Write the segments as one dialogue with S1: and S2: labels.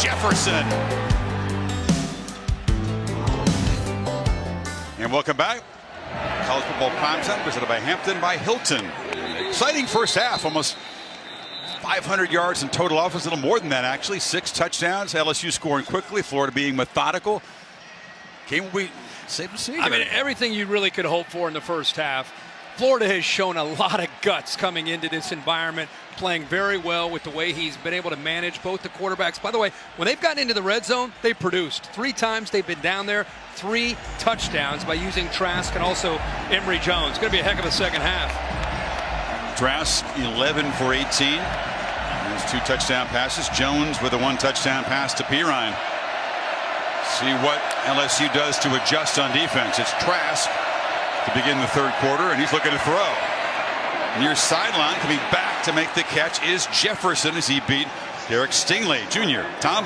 S1: Jefferson. And welcome back. College football primetime presented by Hampton by Hilton. Exciting first half, almost 500 yards in total offense, a little more than that actually. 6 touchdowns, LSU scoring quickly, Florida being methodical. Can we save the seat?
S2: I mean, everything you really could hope for in the first half. Florida has shown a lot of guts coming into this environment, playing very well with the way he's been able to manage both the quarterbacks. By the way, when they've gotten into the red zone, they've produced. 3 times they've been down there, 3 touchdowns by using Trask and also Emory Jones. It's going to be a heck of a second half.
S1: Trask 11 for 18. There's 2 touchdown passes. Jones with a 1 touchdown pass to Pirine. See what LSU does to adjust on defense. It's Trask to begin the third quarter, and he's looking to throw. Near sideline, coming back to make the catch is Jefferson as he beat Derek Stingley Jr. Tom?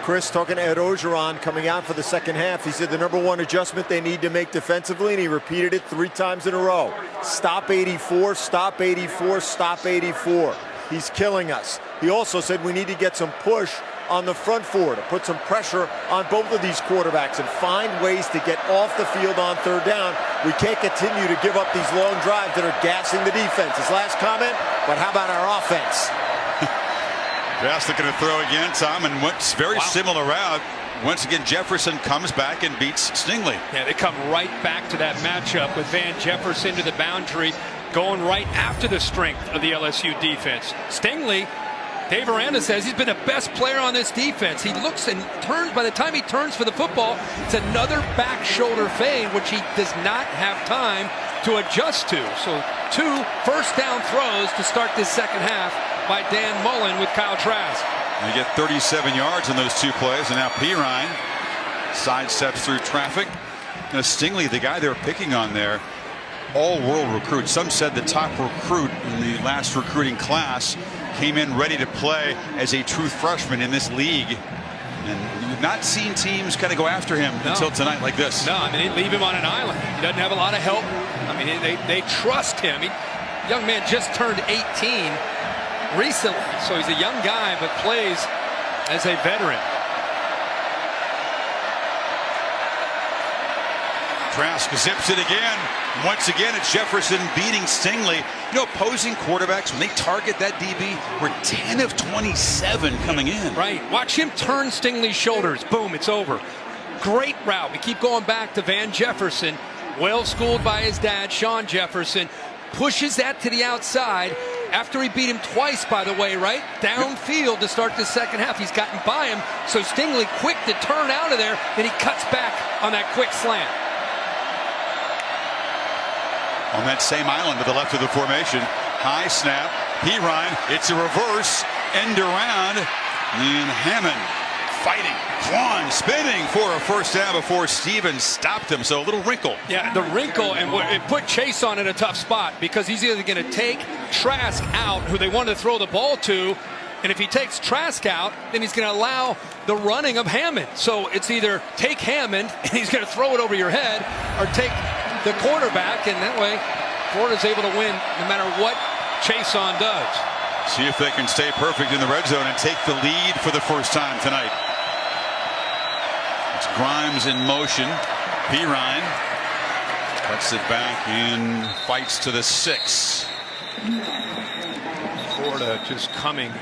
S3: Chris, talking to Ed Ogeron coming out for the second half, he said the #1 adjustment they need to make defensively, and he repeated it 3 times in a row. Stop 84, stop 84, stop 84. He's killing us. He also said we need to get some push on the front four to put some pressure on both of these quarterbacks and find ways to get off the field on third down. We can't continue to give up these long drives that are gassing the defense. His last comment, but how about our offense?
S1: Trask looking to throw again, Tom, and went very similar route. Once again, Jefferson comes back and beats Stingley.
S2: Yeah, they come right back to that matchup with Van Jefferson to the boundary, going right after the strength of the LSU defense. Stingley, Dave Aranda says he's been the best player on this defense. He looks and turns. By the time he turns for the football, it's another back shoulder fade, which he does not have time to adjust to. So 2 first down throws to start this second half by Dan Mullen with Kyle Trask.
S1: They get 37 yards in those 2 plays, and now Pirine sidesteps through traffic. Now Stingley, the guy they were picking on there, all-world recruit. Some said the top recruit in the last recruiting class, came in ready to play as a true freshman in this league. And you've not seen teams kind of go after him until tonight like this.
S2: No, I mean, they leave him on an island. He doesn't have a lot of help. I mean, they trust him. Young man just turned 18 recently, so he's a young guy but plays as a veteran.
S1: Trask zips it again. Once again, it's Jefferson beating Stingley. You know, opposing quarterbacks, when they target that DB, we're 10 of 27 coming in.
S2: Right. Watch him turn Stingley's shoulders. Boom, it's over. Great route. We keep going back to Van Jefferson. Well schooled by his dad, Sean Jefferson. Pushes that to the outside. After he beat him twice, by the way, right? Downfield to start the second half. He's gotten by him. So Stingley quick to turn out of there. Then he cuts back on that quick slant.
S1: On that same island to the left of the formation. High snap. Pirine. It's a reverse. End around. And Hammond fighting. Quan spinning for a first down before Stevens stopped him. So a little wrinkle.
S2: Yeah, the wrinkle, and it put Chase on in a tough spot because he's either going to take Trask out, who they wanted to throw the ball to, and if he takes Trask out, then he's going to allow the running of Hammond. So it's either take Hammond, and he's going to throw it over your head, or take the quarterback, and that way Florida's able to win no matter what Chason does.
S1: See if they can stay perfect in the red zone and take the lead for the first time tonight. It's Grimes in motion. Pirine cuts it back and fights to the 6.
S2: Florida just coming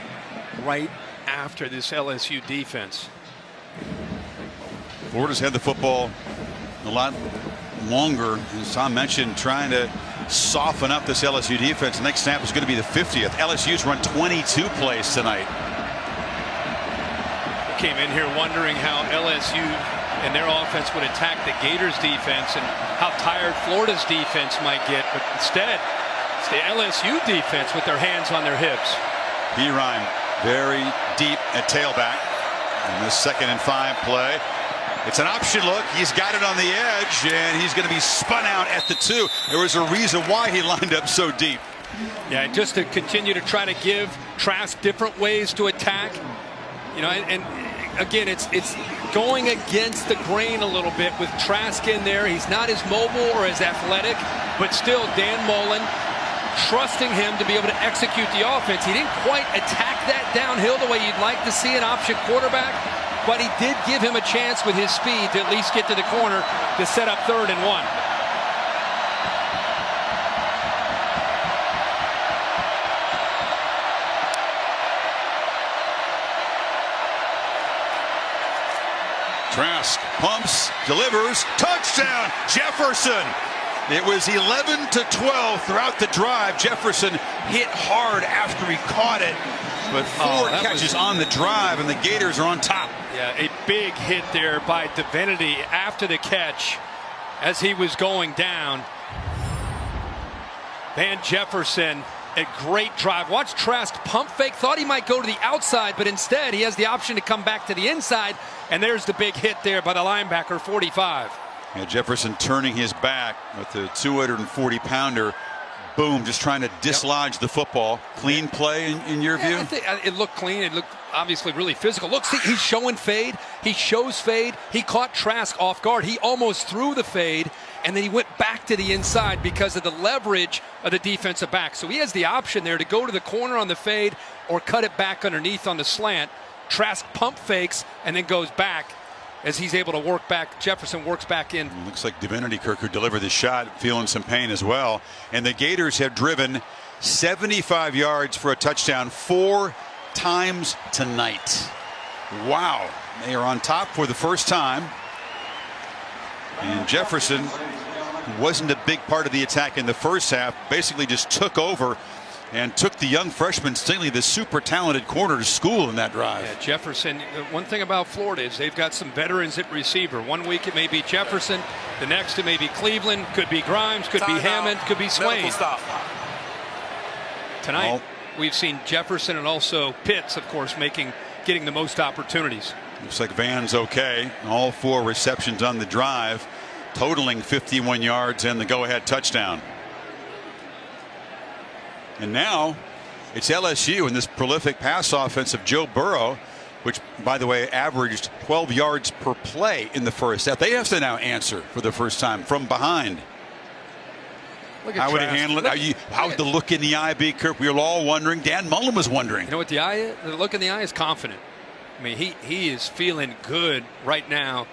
S2: right after this LSU defense.
S1: Florida's had the football a lot longer, as Tom mentioned, trying to soften up this LSU defense. The next snap is going to be the 50th. LSU's run 22 plays tonight.
S2: Came in here wondering how LSU and their offense would attack the Gators defense and how tired Florida's defense might get, but instead it's the LSU defense with their hands on their hips.
S1: Pirine very deep at tailback in this 2nd and 5 play. It's an option look. He's got it on the edge, and he's going to be spun out at the 2. There was a reason why he lined up so deep.
S2: Yeah, just to continue to try to give Trask different ways to attack. You know, and again, it's going against the grain a little bit with Trask in there. He's not as mobile or as athletic, but still Dan Mullen trusting him to be able to execute the offense. He didn't quite attack that downhill the way you'd like to see an option quarterback, but he did give him a chance with his speed to at least get to the corner to set up 3rd and 1.
S1: Trask pumps, delivers, touchdown, Jefferson. It was 11-12 throughout the drive. Jefferson hit hard after he caught it, but 4 catches on the drive, and the Gators are on top.
S2: Yeah, a big hit there by Divinity after the catch as he was going down. Van Jefferson, a great drive. Watch Trask pump fake. Thought he might go to the outside, but instead he has the option to come back to the inside. And there's the big hit there by the linebacker, 45.
S1: Yeah, Jefferson turning his back with the 240-pounder. Boom, just trying to dislodge the football. Clean play in your view?
S2: I think it looked clean. It looked obviously really physical. Look, see, he's showing fade. He shows fade. He caught Trask off guard. He almost threw the fade, and then he went back to the inside because of the leverage of the defensive back. So he has the option there to go to the corner on the fade or cut it back underneath on the slant. Trask pump fakes and then goes back as he's able to work back. Jefferson works back in.
S1: Looks like Divinity Kirk, who delivered the shot, feeling some pain as well. And the Gators have driven 75 yards for a touchdown 4 times tonight. Wow. They are on top for the first time. And Jefferson, who wasn't a big part of the attack in the first half, basically just took over and took the young freshman Stingley, the super talented corner, to school in that drive.
S2: Yeah, Jefferson, one thing about Florida is they've got some veterans at receiver. One week it may be Jefferson, the next it may be Cleveland, could be Grimes, could be Hammond, could be Swain. Tonight we've seen Jefferson and also Pitts, of course, getting the most opportunities.
S1: Looks like Van's okay. All 4 receptions on the drive, totaling 51 yards and the go-ahead touchdown. And now it's LSU and this prolific pass offense of Joe Burrow, which, by the way, averaged 12 yards per play in the first half. They have to now answer for the first time from behind. How would he handle it? How would the look in the eye be, Kirk? We were all wondering. Dan Mullen was wondering.
S2: You know what the look in the eye is? Confident. I mean, he is feeling good right now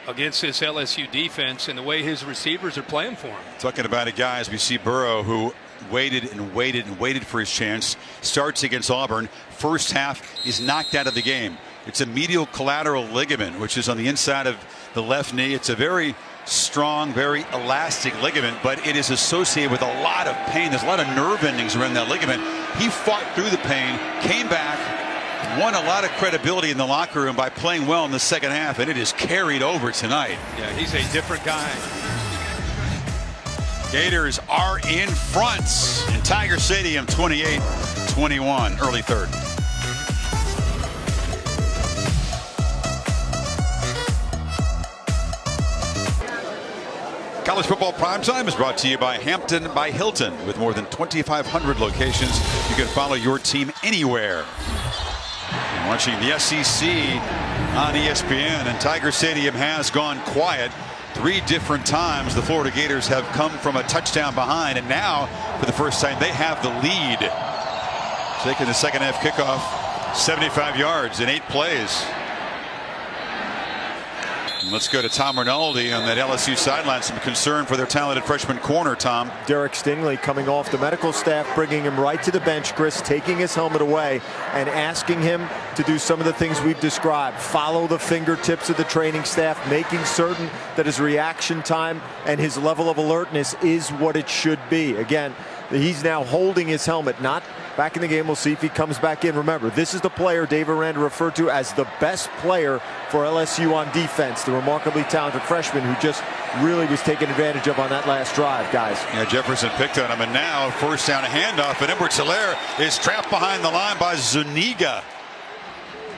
S2: against this LSU defense and the way his receivers are playing for him.
S1: Talking about a guy, as we see Burrow, who waited and waited and waited for his chance. Starts against Auburn. First half is knocked out of the game. It's a medial collateral ligament, which is on the inside of the left knee. It's a very strong, very elastic ligament, but it is associated with a lot of pain. There's a lot of nerve endings around that ligament. He fought through the pain, came back, won a lot of credibility in the locker room by playing well in the second half, and it is carried over tonight.
S2: Yeah, he's a different guy.
S1: Gators are in front in Tiger Stadium, 28-21, early third. College football primetime is brought to you by Hampton by Hilton. With more than 2,500 locations, you can follow your team anywhere. And watching the SEC on ESPN, and Tiger Stadium has gone quiet. 3 different times the Florida Gators have come from a touchdown behind, and now for the first time they have the lead. Taking the second half kickoff, 75 yards in 8 plays. And let's go to Tom Rinaldi on that LSU sideline. Some concern for their talented freshman corner, Tom.
S3: Derek Stingley coming off the medical staff, bringing him right to the bench, Chris, taking his helmet away and asking him to do some of the things we've described. Follow the fingertips of the training staff, making certain that his reaction time and his level of alertness is what it should be. Again, he's now holding his helmet, not back in the game. We'll see if he comes back in. Remember, this is the player Dave Aranda referred to as the best player for LSU on defense, the remarkably talented freshman who just really was taken advantage of on that last drive, guys.
S1: Yeah, Jefferson picked on him, and now first down, a handoff, and Edwards-Helaire is trapped behind the line by Zuniga.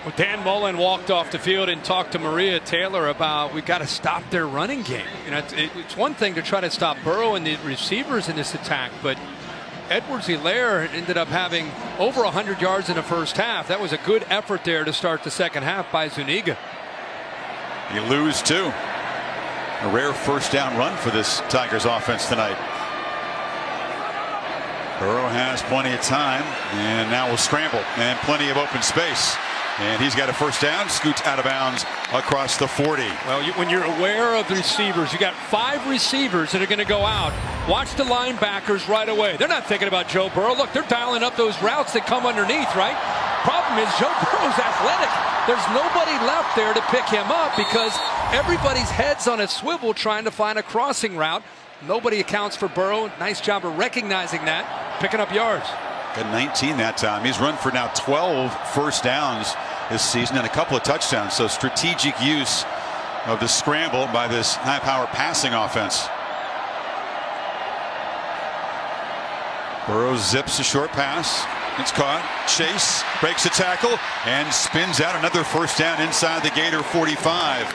S2: Well, Dan Mullen walked off the field and talked to Maria Taylor about we've got to stop their running game. You know, it's one thing to try to stop Burrow and the receivers in this attack, but Edwards-Helaire ended up having over 100 yards in the first half. That was a good effort there to start the second half by Zuniga.
S1: You lose 2. A rare first down run for this Tigers offense tonight. Burrow has plenty of time, and now will scramble, and plenty of open space. And he's got a first down, scoots out of bounds across the 40.
S2: Well, when you're aware of the receivers, you got 5 receivers that are going to go out. Watch the linebackers right away. They're not thinking about Joe Burrow. Look, they're dialing up those routes that come underneath, right? Problem is, Joe Burrow's athletic. There's nobody left there to pick him up because everybody's head's on a swivel trying to find a crossing route. Nobody accounts for Burrow. Nice job of recognizing that, picking up yards.
S1: Got 19 that time. He's run for now 12 first downs this season and a couple of touchdowns. So strategic use of the scramble by this high-power passing offense. Burrow zips a short pass. It's caught. Chase breaks a tackle and spins out another first down inside the Gator 45.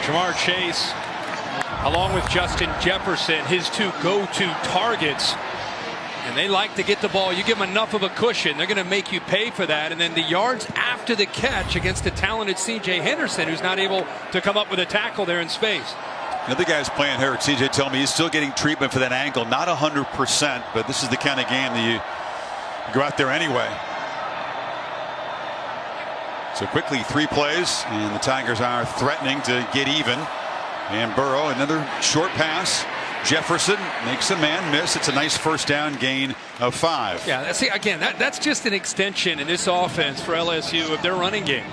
S2: Jamar Chase, along with Justin Jefferson, his 2 go-to targets. And they like to get the ball. You give them enough of a cushion, they're going to make you pay for that. And then the yards after the catch against the talented C.J. Henderson, who's not able to come up with a tackle there in space.
S1: The other guy's playing hurt. C.J. told me he's still getting treatment for that ankle. Not 100%, but this is the kind of game that you go out there anyway. So quickly 3 plays, and the Tigers are threatening to get even. And Burrow, another short pass. Jefferson makes a man miss. It's a nice first down gain of 5.
S2: Yeah, see, again, that's just an extension in this offense for LSU of their running game.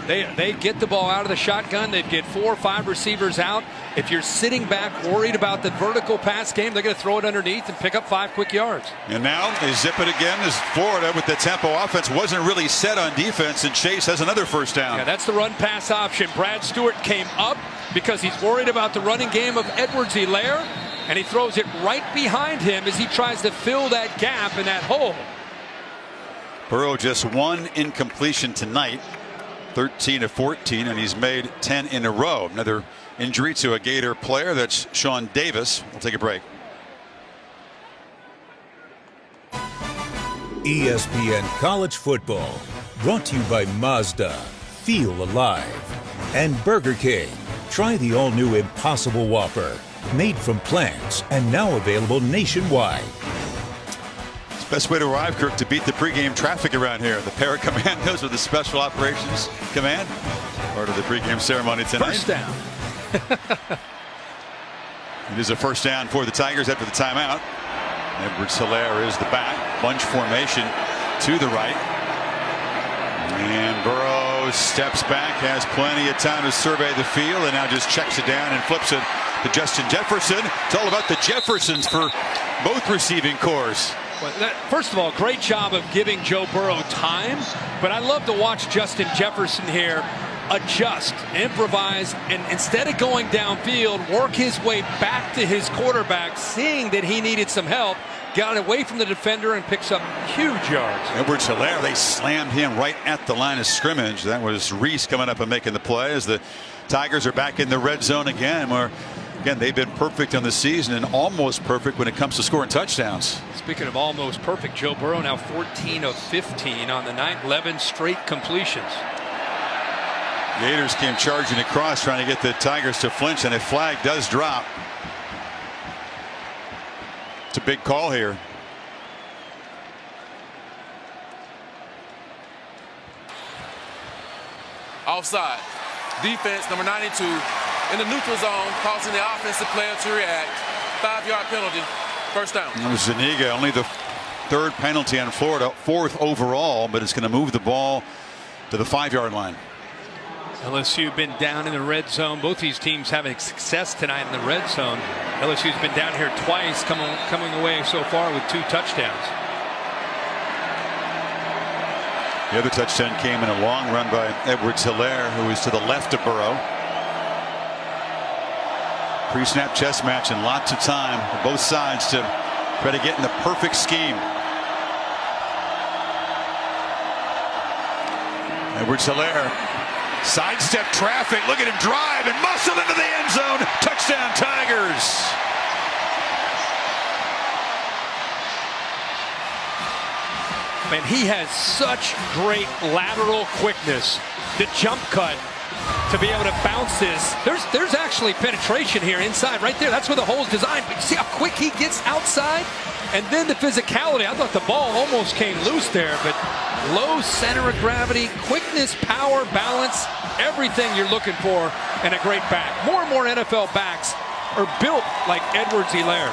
S2: They get the ball out of the shotgun. They get 4 or 5 receivers out. If you're sitting back worried about the vertical pass game, they're going to throw it underneath and pick up 5 quick yards.
S1: And now they zip it again as Florida with the tempo offense wasn't really set on defense, and Chase has another first down.
S2: Yeah, that's the run pass option. Brad Stewart came up because he's worried about the running game of Edwards-Helaire, and he throws it right behind him as he tries to fill that gap in that hole.
S1: Burrow just 1 incompletion tonight, 13 of 14, and he's made 10 in a row. Another injury to a Gator player. That's Sean Davis. We'll take a break.
S4: ESPN College Football, brought to you by Mazda, Feel Alive, and Burger King. Try the all-new Impossible Whopper, made from plants and now available nationwide.
S1: It's the best way to arrive, Kirk, to beat the pregame traffic around here. The Para Commandos with the Special Operations Command, part of the pregame ceremony tonight.
S2: First down.
S1: It is a first down for the Tigers after the timeout. Edwards-Helaire is the back. Bunch formation to the right. And Burrow steps back, has plenty of time to survey the field, and now just checks it down and flips it to Justin Jefferson. It's all about the Jeffersons for both receiving cores.
S2: Well, first of all, great job of giving Joe Burrow time, but I love to watch Justin Jefferson here adjust, improvise, and instead of going downfield, work his way back to his quarterback, seeing that he needed some help, got away from the defender and picks up huge yards.
S1: Edwards-Helaire, they slammed him right at the line of scrimmage. That was Reese coming up and making the play as the Tigers are back in the red zone again, where again they've been perfect on the season and almost perfect when it comes to scoring touchdowns.
S2: Speaking of almost perfect, Joe Burrow now 14 of 15 on the night, 11 straight completions.
S1: Gators came charging across trying to get the Tigers to flinch, and a flag does drop. It's a big call here.
S5: Offside. Defense, number 92, in the neutral zone, causing the offensive player to react. 5-yard penalty, first down.
S1: Zuniga, only the 3rd penalty on Florida, 4th overall, but it's going to move the ball to the 5-yard line.
S2: LSU been down in the red zone. Both these teams having success tonight in the red zone. LSU's been down here twice, coming away so far with 2 touchdowns.
S1: The other touchdown came in a long run by Edwards-Helaire, who is to the left of Burrow. Pre-snap chess match and lots of time for both sides to try to get in the perfect scheme. Edwards-Helaire sidestep traffic. Look at him drive and muscle into the end zone. Touchdown Tigers.
S2: Man, he has such great lateral quickness. The jump cut to be able to bounce this. There's actually penetration here inside right there. That's where the hole is designed. But you see how quick he gets outside? And then the physicality. I thought the ball almost came loose there, but low center of gravity, quickness, power, balance, everything you're looking for in a great back. More and more NFL backs are built like Edwards-Helaire.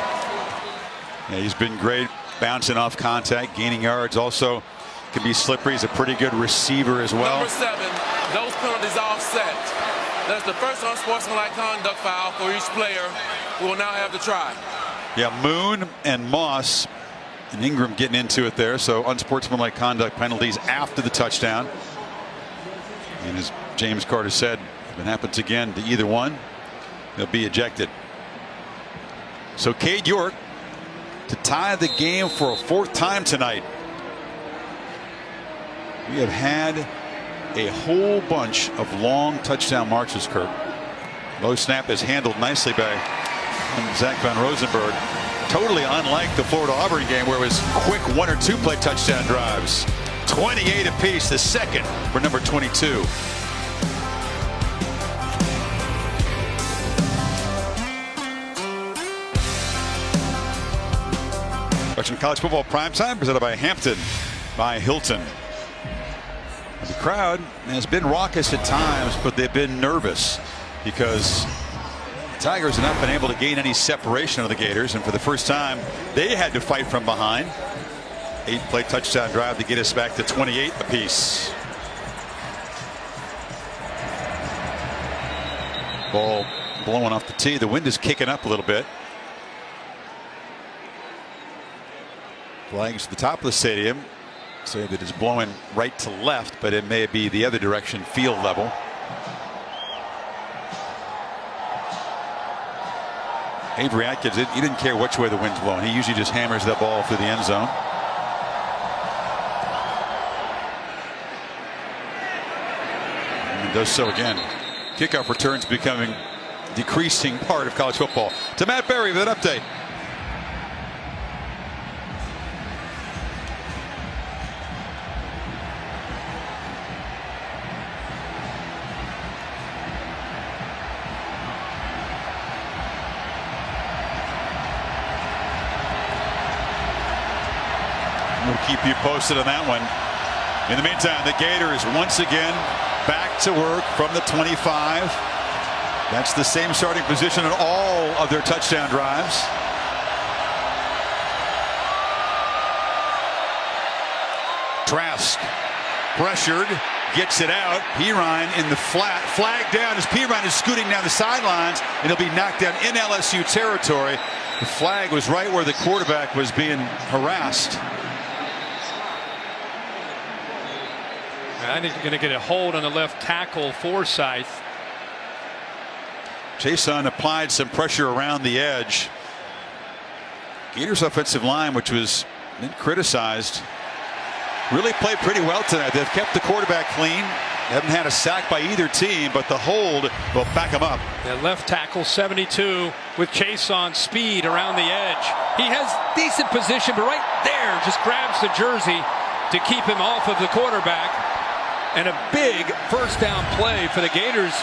S1: Yeah, he's been great bouncing off contact, gaining yards. Also can be slippery. He's a pretty good receiver as well.
S5: Number 7, those penalties offset. That's the first unsportsmanlike conduct foul for each player who will now have to try.
S1: Yeah, Moon and Moss and Ingram getting into it there. So unsportsmanlike conduct penalties after the touchdown. And as James Carter said, if it happens again to either one, they'll be ejected. So Cade York to tie the game for a 4th time tonight. We have had a whole bunch of long touchdown marches, Kirk. Low snap is handled nicely by Zach Van Rosenberg. Totally unlike the Florida Auburn game where it was quick 1 or 2 play touchdown drives. 28 apiece, the second for number 22. Watching college football primetime presented by Hampton by Hilton. The crowd has been raucous at times, but they've been nervous because the Tigers have not been able to gain any separation of the Gators, and for the first time they had to fight from behind. 8-play touchdown drive to get us back to 28 apiece. Ball blowing off the tee. The wind is kicking up a little bit. Flags at the top of the stadium say that it's blowing right to left, but it may be the other direction, field level. Avery Atkins, he didn't care which way the wind's blowing. He usually just hammers that ball through the end zone. And does so again. Kickoff returns becoming a decreasing part of college football. To Matt Berry with an update. We'll keep you posted on that one. In the meantime, the Gators once again back to work from the 25. That's the same starting position on all of their touchdown drives. Trask pressured, gets it out. Pirine in the flat, flag down as Pirine is scooting down the sidelines, and he'll be knocked down in LSU territory. The flag was right where the quarterback was being harassed.
S2: I think you're going to get a hold on the left tackle, Forsyth.
S1: Chason applied some pressure around the edge. Gators offensive line, which was criticized, really played pretty well tonight. They've kept the quarterback clean. They haven't had a sack by either team, but the hold will back them up.
S2: Yeah, left tackle 72 with Chason speed around the edge. He has decent position, but right there just grabs the jersey to keep him off of the quarterback. And a big first down play for the Gators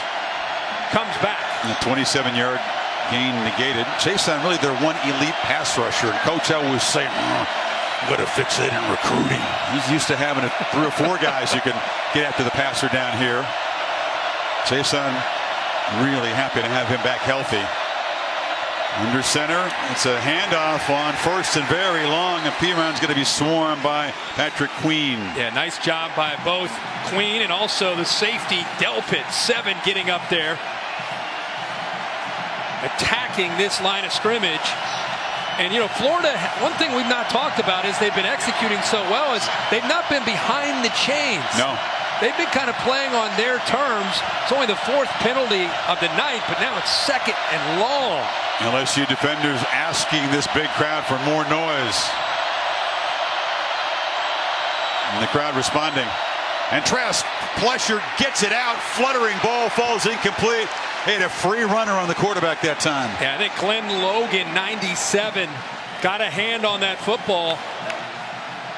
S2: comes back.
S1: And a 27-yard gain negated. Chason really their one elite pass rusher. And Coach always saying, got to fix it in recruiting. He's used to having 3 or 4 guys who can get after the passer down here. Chason really happy to have him back healthy. Under center, it's a handoff on first and very long, and Pirine's going to be swarmed by Patrick Queen.
S2: Yeah, nice job by both Queen and also the safety Delpit. 7 getting up there, attacking this line of scrimmage. And you know, Florida, one thing we've not talked about is they've been executing so well is they've not been behind the chains.
S1: No.
S2: They've been kind of playing on their terms. It's only the 4th penalty of the night, but now it's 2nd and long.
S1: LSU defenders asking this big crowd for more noise. And the crowd responding. And Trask, pressure, gets it out. Fluttering ball falls incomplete. He had a free runner on the quarterback that time.
S2: Yeah, I think Glenn Logan, 97, got a hand on that football.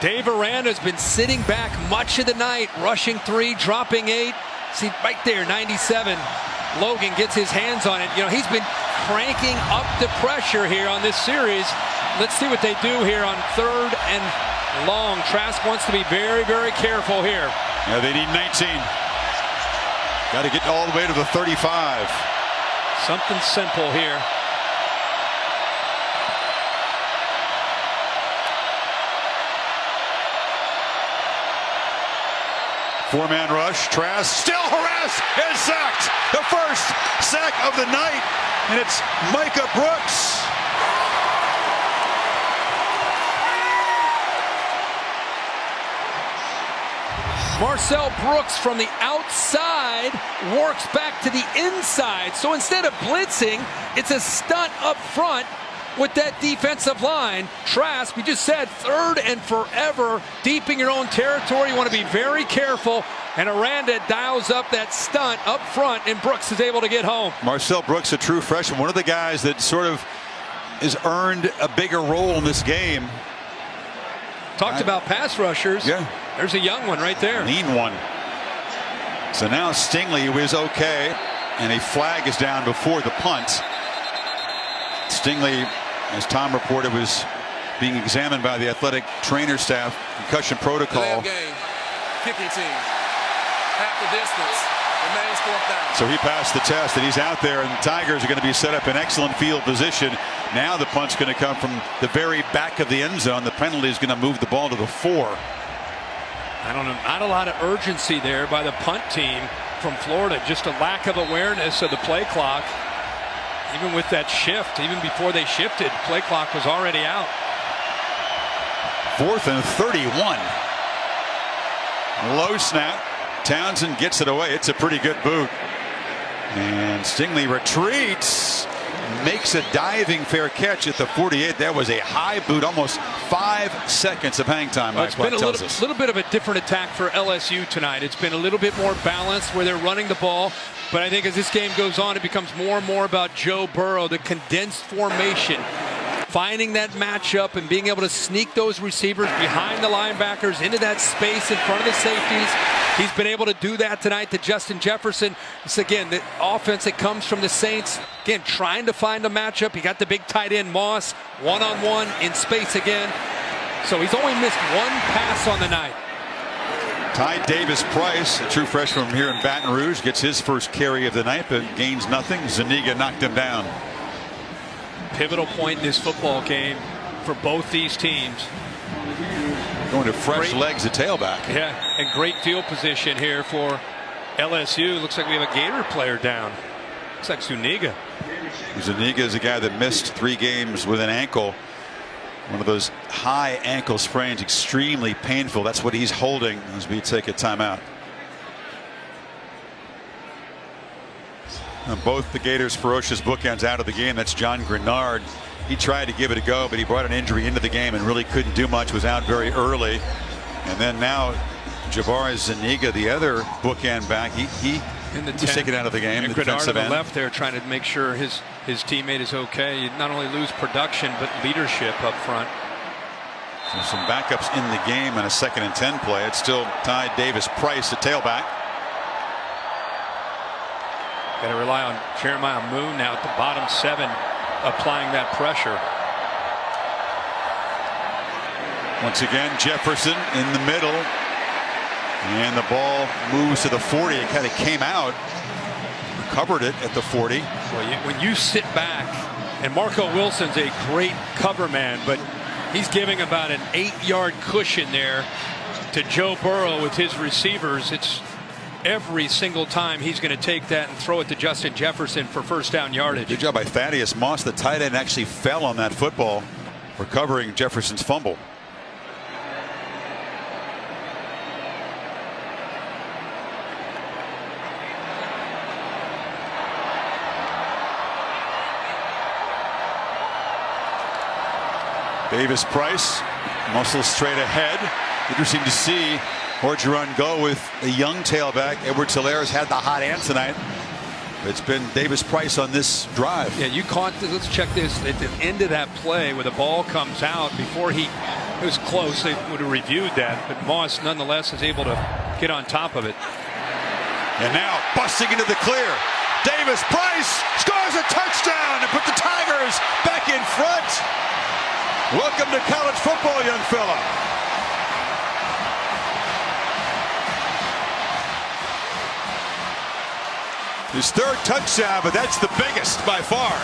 S2: Dave Aranda's been sitting back much of the night, rushing 3, dropping 8. See right there, 97. Logan gets his hands on it. You know, he's been cranking up the pressure here on this series. let's see what they do here on 3rd and long. Trask wants to be very, very careful here.
S1: Yeah, they need 19. Got to get all the way to the 35.
S2: Something simple here.
S1: Four-man rush. Trask still harassed and sacked. The first sack of the night, and it's Micah Brooks.
S2: Marcel Brooks from the outside works back to the inside. So instead of blitzing, it's a stunt up front with that defensive line. Trask, we just said 3rd and forever, deep in your own territory. You want to be very careful. And Aranda dials up that stunt up front, and Brooks is able to get home.
S1: Marcel Brooks, a true freshman, one of the guys that sort of has earned a bigger role in this game.
S2: Talked about pass rushers.
S1: Yeah.
S2: There's a young one right there.
S1: Lean one. So now Stingley, who is okay, and a flag is down before the punt. Stingley, as Tom reported, was being examined by the athletic trainer staff, concussion protocol.
S5: Game. Kicking team. Half the distance. Remains 4th down.
S1: So he passed the test, and he's out there, and the Tigers are going to be set up in excellent field position. Now the punt's going to come from the very back of the end zone. The penalty is going to move the ball to the 4.
S2: I don't know, not a lot of urgency there by the punt team from Florida. Just a lack of awareness of the play clock. Even with that shift, even before they shifted, play clock was already out.
S1: 4th and 31. Low snap. Townsend gets it away. It's a pretty good boot. And Stingley retreats. Makes a diving fair catch at the 48. That was a high boot, almost 5 seconds of hang time.
S2: Well, it's been a little bit of a different attack for LSU tonight. It's been a little bit more balanced where they're running the ball. But I think as this game goes on, it becomes more and more about Joe Burrow, the condensed formation, finding that matchup and being able to sneak those receivers behind the linebackers into that space in front of the safeties. He's been able to do that tonight to Justin Jefferson. It's, again, the offense that comes from the Saints, again, trying to find a matchup. He got the big tight end Moss one-on-one in space again. So he's only missed one pass on the night.
S1: Ty Davis-Price, a true freshman from here in Baton Rouge, gets his first carry of the night, but gains nothing. Zuniga knocked him down.
S2: Pivotal point in this football game for both these teams.
S1: Going to fresh legs at tailback.
S2: Yeah, and great field position here for LSU. Looks like we have a Gator player down. Looks like Zuniga.
S1: Zuniga is a guy that missed 3 games with an ankle. One of those high ankle sprains, extremely painful. That's what he's holding as we take a timeout. Now both the Gators' ferocious bookends out of the game. That's John Grenard. He tried to give it a go, but he brought an injury into the game and really couldn't do much. Was out very early. And then now Jabari Zuniga, the other bookend back, he was taken out of the game.
S2: And Grenard on the left there trying to make sure his teammate is okay. You not only lose production, but leadership up front.
S1: So some backups in the game and a 2nd and 10 play. It's still Ty Davis-Price at tailback.
S2: Got to rely on Jeremiah Moon now at the bottom 7, applying that pressure.
S1: Once again, Jefferson in the middle. And the ball moves to the 40. It kind of came out. Recovered it at the 40.
S2: Well, when you sit back, and Marco Wilson's a great cover man, but he's giving about an 8-yard cushion there to Joe Burrow with his receivers. It's every single time he's going to take that and throw it to Justin Jefferson for first down yardage.
S1: Good job by Thaddeus Moss. The tight end actually fell on that football, recovering Jefferson's fumble. Davis-Price, muscle straight ahead. Interesting to see Orgeron go with a young tailback. Edwards Hilaire's had the hot hand tonight. It's been Davis-Price on this drive.
S2: Yeah, you caught this. Let's check this at the end of that play where the ball comes out before it was close. They would have reviewed that, but Moss nonetheless is able to get on top of it.
S1: And now busting into the clear. Davis-Price scores a touchdown and put the Tigers back in front. Welcome to college football, young fella. His third touchdown, but that's the biggest by far.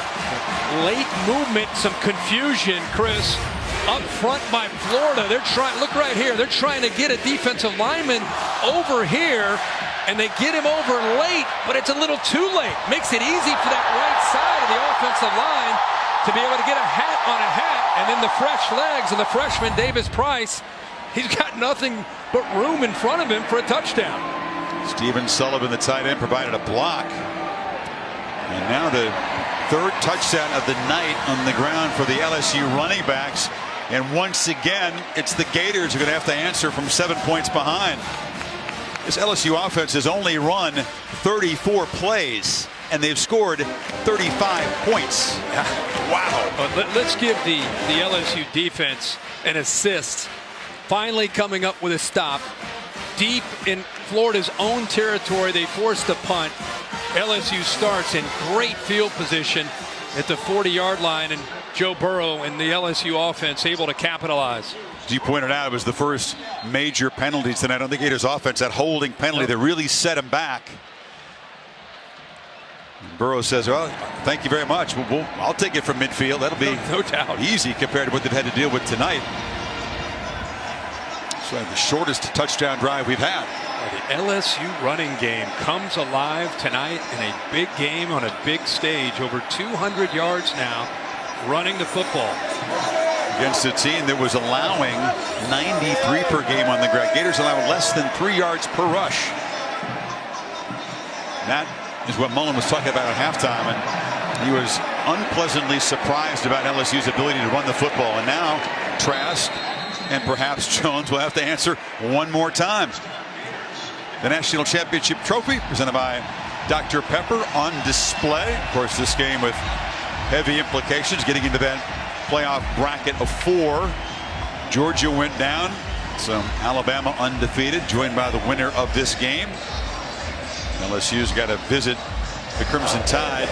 S2: Late movement, some confusion, Chris. Up front by Florida. They're trying, look right here, they're trying to get a defensive lineman over here, and they get him over late, but it's a little too late. Makes it easy for that right side of the offensive line to be able to get a hat on a hat, and then the fresh legs of the freshman Davis Price. He's got nothing but room in front of him for a touchdown.
S1: Stephen Sullivan, the tight end, provided a block. And now the third touchdown of the night on the ground for the LSU running backs. And once again, it's the Gators who are going to have to answer from 7 points behind. This LSU offense has only run 34 plays, and they've scored 35 points. Wow.
S2: Let's give the LSU defense an assist. Finally coming up with a stop. Deep in Florida's own territory, they forced a punt. LSU starts in great field position at the 40-yard line, and Joe Burrow and the LSU offense able to capitalize.
S1: As you pointed out, it was the first major penalty tonight on the Gators offense, that holding penalty that really set him back. And Burrow says, well, thank you very much. I'll take it from midfield. That'll be
S2: no doubt
S1: easy compared to what they've had to deal with tonight. So the shortest touchdown drive we've had.
S2: The LSU running game comes alive tonight in a big game on a big stage. Over 200 yards now running the football.
S1: Against a team that was allowing 93 per game on the ground. Gators allowed less than 3 yards per rush. That is what Mullen was talking about at halftime, and he was unpleasantly surprised about LSU's ability to run the football. And now Trask and perhaps Jones will have to answer one more time. The National Championship Trophy presented by Dr. Pepper on display. Of course, this game with heavy implications, getting into that playoff bracket of 4. Georgia went down, so Alabama undefeated, joined by the winner of this game. LSU's got to visit the Crimson Tide.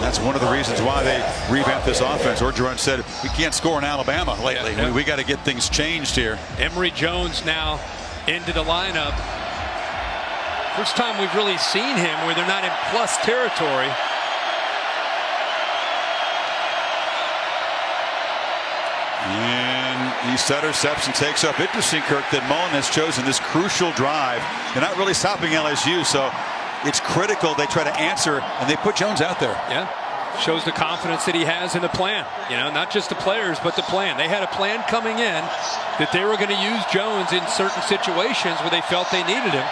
S1: That's one of the reasons why they revamped this offense. Orgeron said, we can't score in Alabama lately.
S2: Yeah.
S1: We got to get things changed here.
S2: Emory Jones now into the lineup. First time we've really seen him where they're not in plus territory.
S1: And he intercepts and takes off. Interesting, Kirk, that Mullen has chosen this crucial drive. They're not really stopping LSU, so it's critical they try to answer, and they put Jones out there.
S2: Yeah, shows the confidence that he has in the plan. You know, not just the players, but the plan. They had a plan coming in that they were going to use Jones in certain situations where they felt they needed him.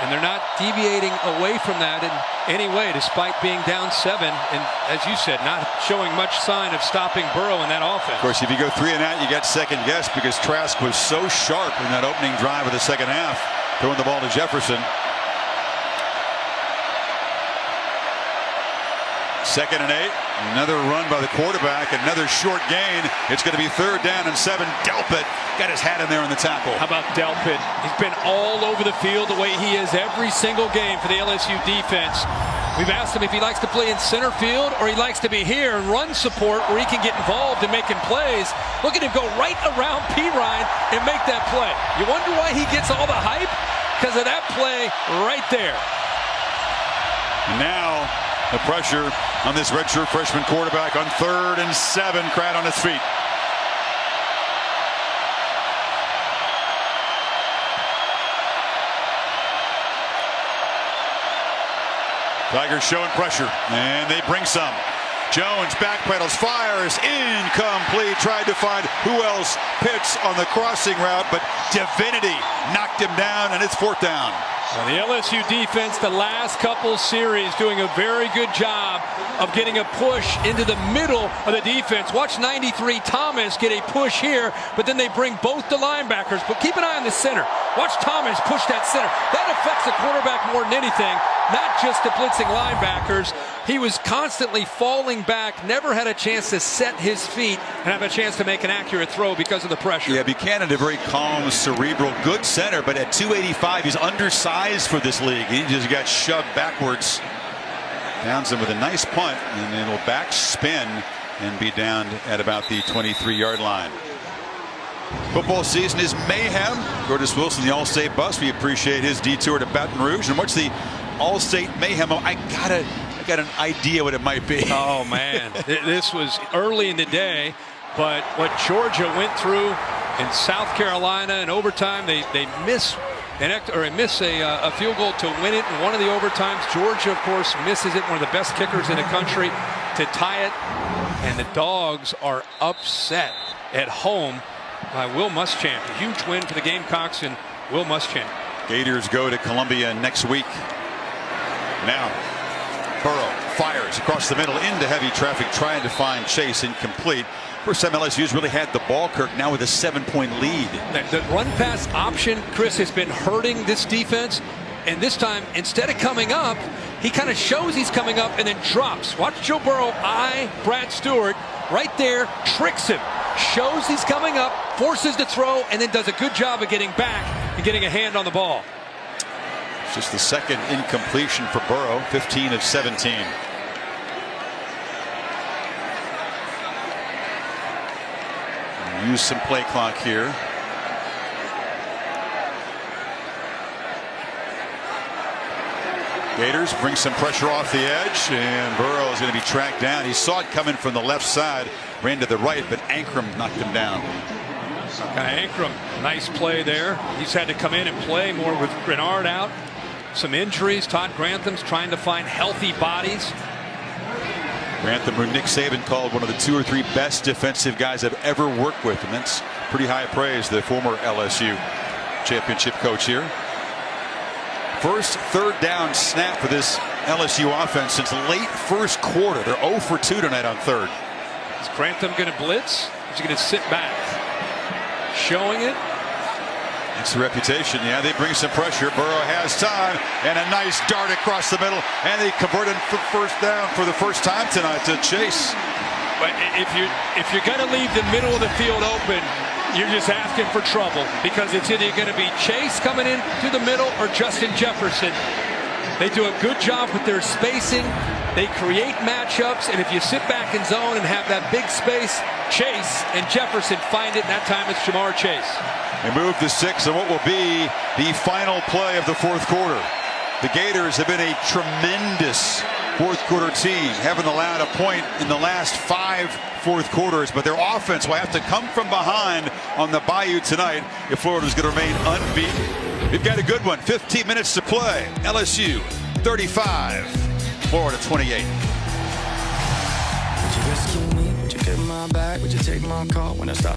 S2: And they're not deviating away from that in any way, despite being down 7. And as you said, not showing much sign of stopping Burrow in that offense.
S1: Of course, if you go 3 and out, you got second guess because Trask was so sharp in that opening drive of the second half, throwing the ball to Jefferson. 2nd and 8. Another run by the quarterback. Another short gain. It's going to be 3rd down and 7. Delpit got his hat in there on the tackle.
S2: How about Delpit? He's been all over the field the way he is every single game for the LSU defense. We've asked him if he likes to play in center field or he likes to be here and run support where he can get involved in making plays. Look at him go right around Pirine and make that play. You wonder why he gets all the hype? Because of that play right there.
S1: Now the pressure on this redshirt freshman quarterback on 3rd and 7. Crowd on his feet. Tigers showing pressure, and they bring some. Jones backpedals, fires, incomplete. Tried to find who else. Pitts on the crossing route, but Divinity knocked him down, and it's 4th down.
S2: Well, the LSU defense, the last couple series, doing a very good job of getting a push into the middle of the defense. Watch 93 Thomas get a push here, but then they bring both the linebackers. But keep an eye on the center. Watch Thomas push that center. That affects the quarterback more than anything, not just the blitzing linebackers. He was constantly falling back, never had a chance to set his feet and have a chance to make an accurate throw because of the pressure.
S1: Yeah, Buchanan, a very calm, cerebral, good center, but at 285, he's undersized for this league. He just got shoved backwards. Townsend with a nice punt, and it'll back spin and be down at about the 23-yard line. Football season is mayhem. Curtis Wilson, the All-State bus. We appreciate his detour to Baton Rouge. And what's the All-State mayhem? I got an idea what it might be.
S2: Oh man, this was early in the day, but what Georgia went through in South Carolina in overtime, they miss a field goal to win it in one of the overtimes. Georgia, of course, misses it. One of the best kickers in the country to tie it, and the Dogs are upset at home by Will Muschamp. A huge win for the Gamecocks and Will Muschamp.
S1: Gators go to Columbia next week. Now Burrow fires across the middle into heavy traffic, trying to find Chase, incomplete. First time LSU's really had the ball, Kirk, now with a 7-point lead.
S2: The run pass option, Chris, has been hurting this defense. And this time, instead of coming up, he kind of shows he's coming up and then drops. Watch Joe Burrow Brad Stewart right there, tricks him, shows he's coming up, forces the throw, and then does a good job of getting back and getting a hand on the ball.
S1: It's just the second incompletion for Burrow, 15 of 17. Use some play clock here. Gators bring some pressure off the edge, and Burrow is going to be tracked down. He saw it coming from the left side, ran to the right, but Ankrum knocked him down.
S2: Ankrum, nice play there. He's had to come in and play more with Grenard out. Some injuries. Todd Grantham's trying to find healthy bodies.
S1: Grantham, who Nick Saban called one of the 2 or 3 best defensive guys I've ever worked with, and that's pretty high praise. The former LSU championship coach here. First third down snap for this LSU offense since late first quarter. They're 0 for 2 tonight on third.
S2: Is Grantham going to blitz? Is he going to sit back? Showing it.
S1: It's the reputation. Yeah, they bring some pressure. Burrow has time, and a nice dart across the middle, and they converted for first down for the first time tonight to Chase.
S2: But if you're going to leave the middle of the field open, you're just asking for trouble, because it's either going to be Chase coming in to the middle or Justin Jefferson. They do a good job with their spacing. They create matchups, and if you sit back in zone and have that big space, Chase and Jefferson find it, and that time it's Jamar Chase.
S1: They move to 6 and what will be the final play of the fourth quarter. The Gators have been a tremendous fourth quarter team, haven't allowed a point in the last 5 fourth quarters, but their offense will have to come from behind on the Bayou tonight if Florida's going to remain unbeaten. We've got a good one. 15 minutes to play. LSU 35, Florida 28.
S6: Would you rescue me? Would you get my back? Would you take my call when I stop?